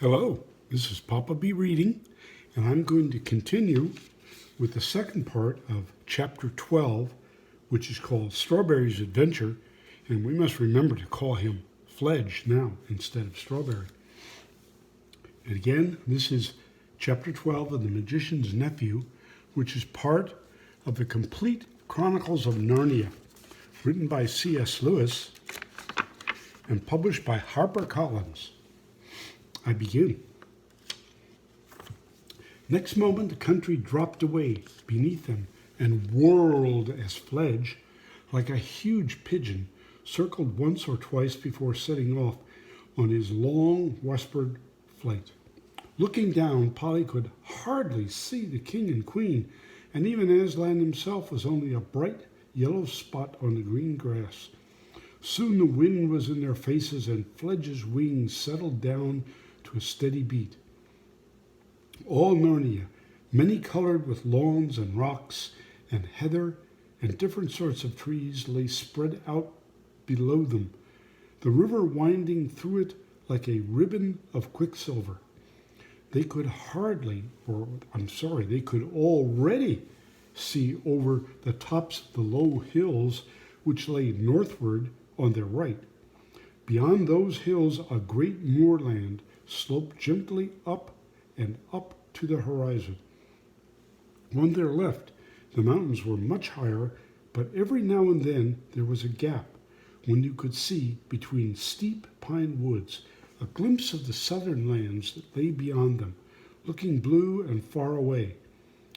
Hello, this is Papa B reading, and I'm going to continue with the second part of chapter 12, which is called Strawberry's Adventure, and we must remember to call him Fledge now instead of Strawberry. And again, this is chapter 12 of The Magician's Nephew, which is part of the complete Chronicles of Narnia, written by C.S. Lewis and published by HarperCollins. I begin. Next moment, the country dropped away beneath them and whirled as Fledge, like a huge pigeon, circled once or twice before setting off on his long westward flight. Looking down, Polly could hardly see the king and queen, and even Aslan himself was only a bright yellow spot on the green grass. Soon the wind was in their faces, and Fledge's wings settled down to a steady beat. All Narnia, many-colored with lawns and rocks and heather and different sorts of trees, lay spread out below them, the river winding through it like a ribbon of quicksilver. They could already see over the tops of the low hills which lay northward on their right. Beyond those hills, a great moorland sloped gently up and up to the horizon. On their left, the mountains were much higher, but every now and then there was a gap when you could see, between steep pine woods, a glimpse of the southern lands that lay beyond them, looking blue and far away.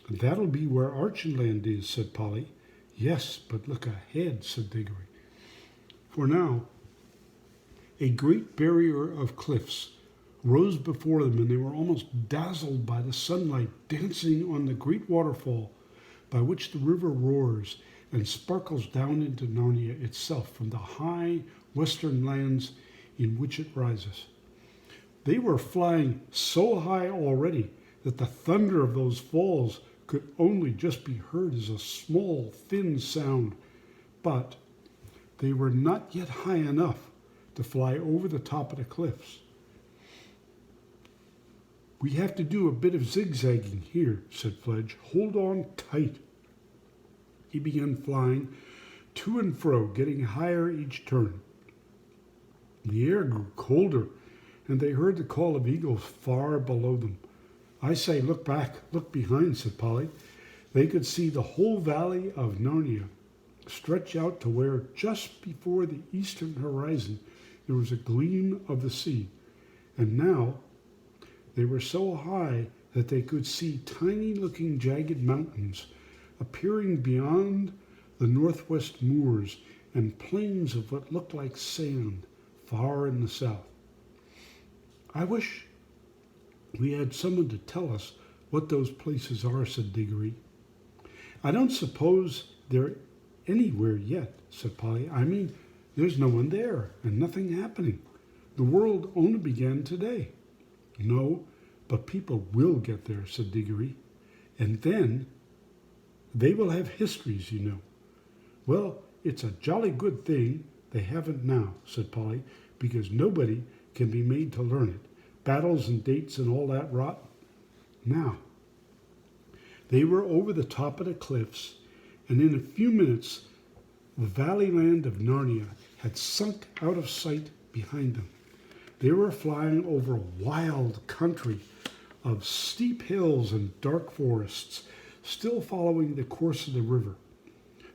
"That'll be where Archenland is," said Polly. "Yes, but look ahead," said Diggory. For now, a great barrier of cliffs rose before them, and they were almost dazzled by the sunlight dancing on the great waterfall by which the river roars and sparkles down into Narnia itself from the high western lands in which it rises. They were flying so high already that the thunder of those falls could only just be heard as a small, thin sound, but they were not yet high enough to fly over the top of the cliffs. "We have to do a bit of zigzagging here," said Fledge. "Hold on tight." He began flying to and fro, getting higher each turn. The air grew colder, and they heard the call of eagles far below them. "I say, look back, look behind," said Polly. They could see the whole valley of Narnia stretch out to where, just before the eastern horizon, there was a gleam of the sea. And now they were so high that they could see tiny-looking jagged mountains appearing beyond the northwest moors and plains of what looked like sand far in the south. "I wish we had someone to tell us what those places are," said Diggory. "I don't suppose they're anywhere yet," said Polly. "I mean, there's no one there and nothing happening. The world only began today." "No, but people will get there," said Diggory. "And then they will have histories, you know." "Well, it's a jolly good thing they haven't now," said Polly, "because nobody can be made to learn it. Battles and dates and all that rot." Now, they were over the top of the cliffs, and in a few minutes the valley land of Narnia had sunk out of sight behind them. They were flying over a wild country of steep hills and dark forests, still following the course of the river.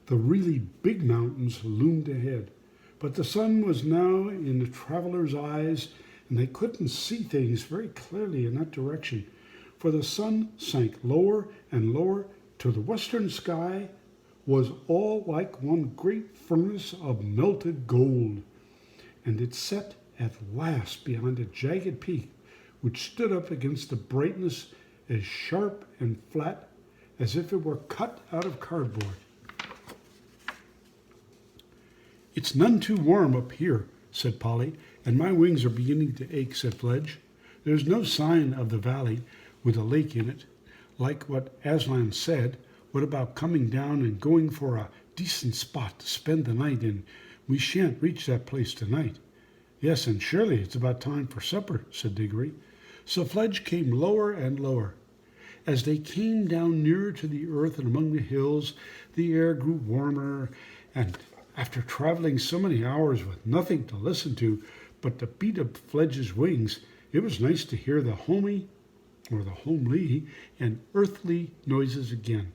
The really big mountains loomed ahead, but the sun was now in the travelers' eyes, and they couldn't see things very clearly in that direction, for the sun sank lower and lower till the western sky was all like one great furnace of melted gold, and it set at last behind a jagged peak which stood up against the brightness as sharp and flat as if it were cut out of cardboard. "It's none too warm up here," said Polly, "and my wings are beginning to ache," said Fledge. "There's no sign of the valley with a lake in it, like what Aslan said. What about coming down and going for a decent spot to spend the night in? We shan't reach that place tonight." "Yes, and surely it's about time for supper," said Diggory. So Fledge came lower and lower. As they came down nearer to the earth and among the hills, the air grew warmer, and after traveling so many hours with nothing to listen to but the beat of Fledge's wings, it was nice to hear the homely and earthly noises again.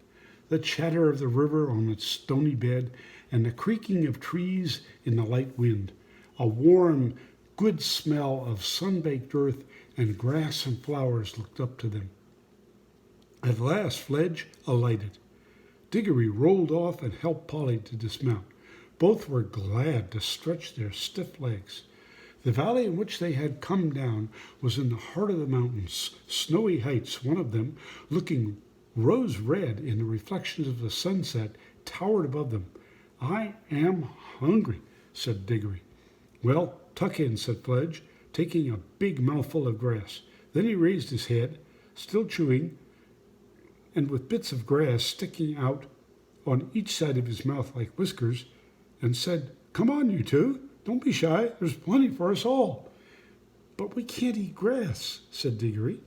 The chatter of the river on its stony bed, and the creaking of trees in the light wind. A warm, good smell of sun-baked earth and grass and flowers looked up to them. At last Fledge alighted. Diggory rolled off and helped Polly to dismount. Both were glad to stretch their stiff legs. The valley in which they had come down was in the heart of the mountains, snowy heights. One of them, looking rose-red in the reflections of the sunset, towered above them. "I am hungry," said Diggory. "Well, tuck in," said Fledge, taking a big mouthful of grass. Then he raised his head, still chewing, and with bits of grass sticking out on each side of his mouth like whiskers, and said, "Come on, you two. Don't be shy. There's plenty for us all." "But we can't eat grass," said Diggory.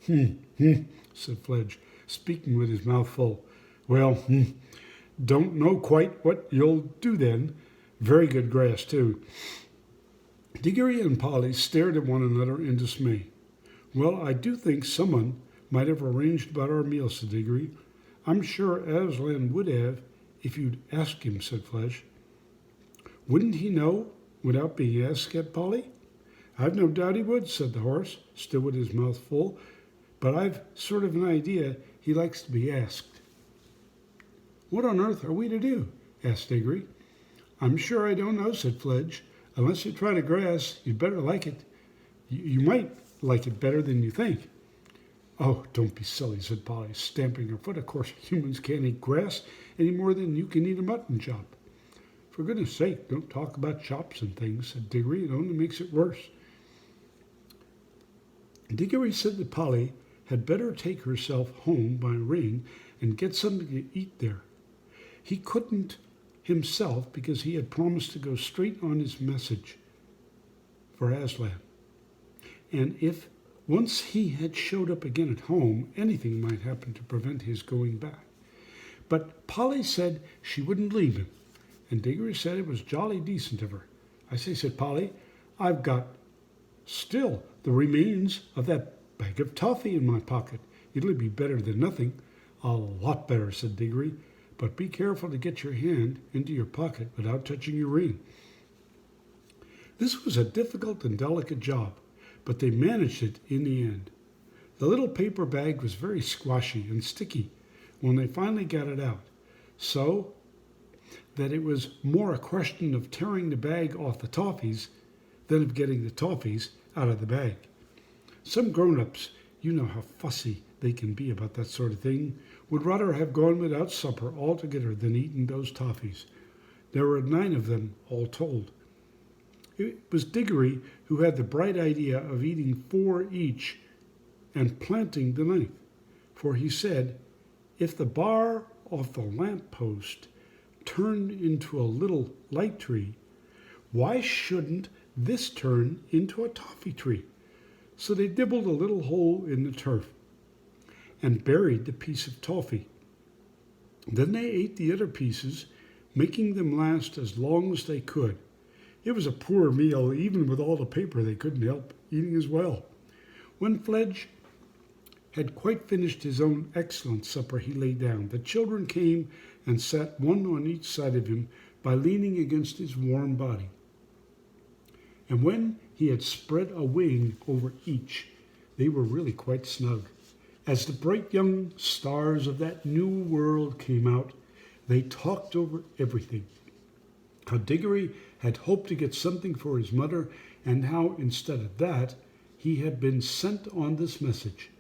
Said Fledge, speaking with his mouth full. "Well, don't know quite what you'll do then. Very good grass, too." Diggory and Polly stared at one another in dismay. "Well, I do think someone might have arranged about our meal," said Diggory. "I'm sure Aslan would have, if you'd asked him," said Fledge. "Wouldn't he know without being asked?" said Polly. "I've no doubt he would," said the horse, still with his mouth full. "But I've sort of an idea he likes to be asked." "What on earth are we to do?" asked Diggory. "I'm sure I don't know," said Fledge. "Unless you try the grass, you'd better like it. You might like it better than you think." "Oh, don't be silly," said Polly, stamping her foot. "Of course, humans can't eat grass any more than you can eat a mutton chop." "For goodness sake, don't talk about chops and things," said Diggory. "It only makes it worse." Diggory said that Polly had better take herself home by rain and get something to eat there. He couldn't himself because he had promised to go straight on his message for Aslan. And if once he had showed up again at home, anything might happen to prevent his going back. But Polly said she wouldn't leave him, and Diggory said it was jolly decent of her. "I say," said Polly, "I've got still the remains of that bag of toffee in my pocket. It'll be better than nothing." "A lot better," said Diggory, "but be careful to get your hand into your pocket without touching your ring." This was a difficult and delicate job, but they managed it in the end. The little paper bag was very squashy and sticky when they finally got it out, so that it was more a question of tearing the bag off the toffees than of getting the toffees out of the bag. Some grown-ups, you know how fussy they can be about that sort of thing, would rather have gone without supper altogether than eaten those toffees. There were 9 of them all told. It was Diggory who had the bright idea of eating 4 each and planting the 9th, for he said, "If the bar off the lamp-post turned into a little light tree, why shouldn't this turn into a toffee tree?" So they dibbled a little hole in the turf and buried the piece of toffee. Then they ate the other pieces, making them last as long as they could. It was a poor meal. Even with all the paper, they couldn't help eating as well. When Fledge had quite finished his own excellent supper, he lay down. The children came and sat one on each side of him by leaning against his warm body. And when he had spread a wing over each, they were really quite snug. As the bright young stars of that new world came out, they talked over everything. How Diggory had hoped to get something for his mother, and how, instead of that, he had been sent on this message.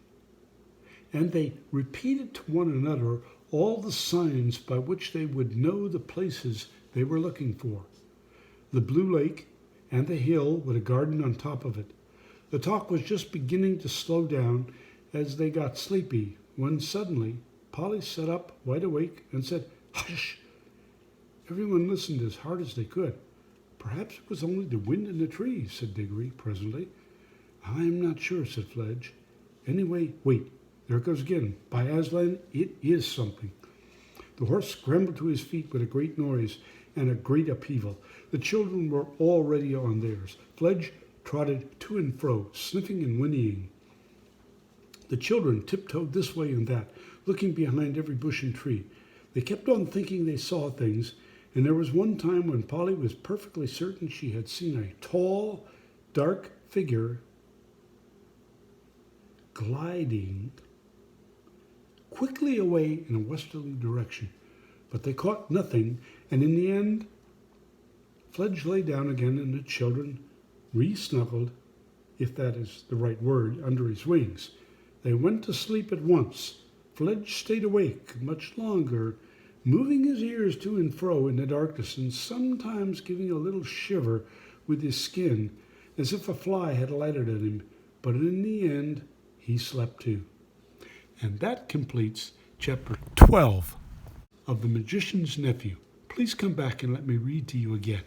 And they repeated to one another all the signs by which they would know the places they were looking for. The blue lake and the hill with a garden on top of it. The talk was just beginning to slow down as they got sleepy, when suddenly Polly sat up wide awake and said, "Hush!" Everyone listened as hard as they could. "Perhaps it was only the wind in the trees," said Diggory presently. I'm not sure, said Fledge. Anyway, wait, there it goes again. By Aslan, it is something. The horse scrambled to his feet with a great noise and a great upheaval. The children were already on theirs. Fledge trotted to and fro, sniffing and whinnying. The children tiptoed this way and that, looking behind every bush and tree. They kept on thinking they saw things, and there was one time when Polly was perfectly certain she had seen a tall, dark figure gliding quickly away in a westerly direction. But they caught nothing, and in the end, Fledge lay down again, and the children re-snuggled, if that is the right word, under his wings. They went to sleep at once. Fledge stayed awake much longer, moving his ears to and fro in the darkness, and sometimes giving a little shiver with his skin, as if a fly had alighted on him. But in the end, he slept too. And that completes chapter 12 of The Magician's Nephew. Please come back and let me read to you again.